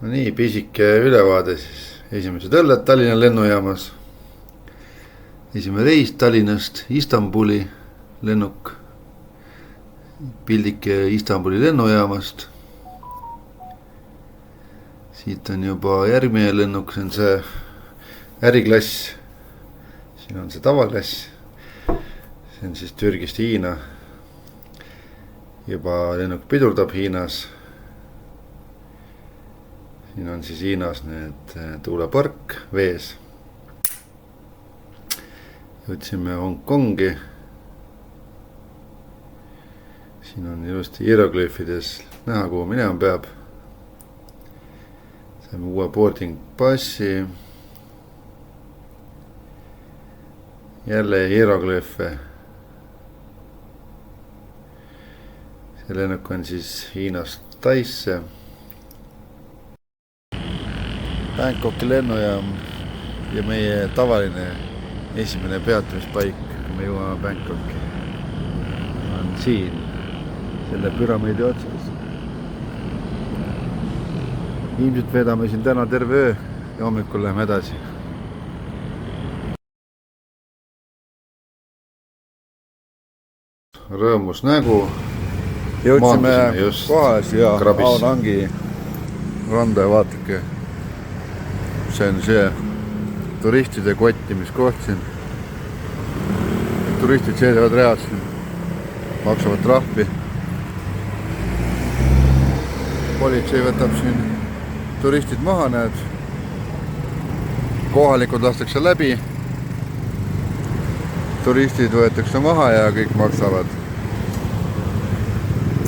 No nii, pisike ülevaade siis. Esimesed õlled Tallinna lennujaamas. Esimene reis Tallinnast Istanbuli lennuk. Pildike Istanbuli lennujaamast. Siit on juba järgmine lennuk, see on see äriklass. Siin on see tavaklass. See on siis Türgist Hiina. Juba lennuk pidurdab Hiinas. Siin on siis Hiinas need tuulepark vees. Jõudsime Hongkongi. Siin on ilusti hieroglüüfides näha, kuhu minema peab. Saime uue boarding passi. Jälle hieroglüüfe. See lennuk on siis Hiinast Taisse. Bangkoki lennujaam ja meie tavaline esimene peatumispaik, kui me jõuame Bangkoki, on siin, selle püramiidi otsas. Ilmselt vedame siin täna terve öö ja hommikul läheme edasi. Rõõmus nägu. Jõudsime kohale siia Aonangi randa ja vaatake. See on see turistide kottimiskoht siin. Turistid seisavad read siin, maksavad trahvi. Politsei võtab siin turistid maha, näed. Kohalikud lastakse läbi. Turistid võetakse maha ja kõik maksavad.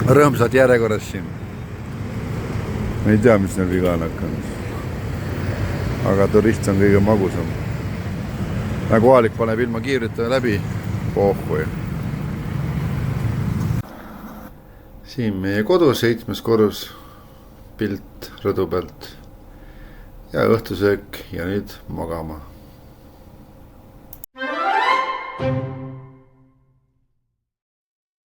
Rõõmsad järjekorras siin. Ma ei tea, mis neil viga on hakanud. Aga turist on kõige magusam. Kohalik paneb ilma kiirita läbi. Pohhui. Siin meie kodu, 7. korrus. Pilt rõdu pealt. Ja õhtusöök ja nüüd magama.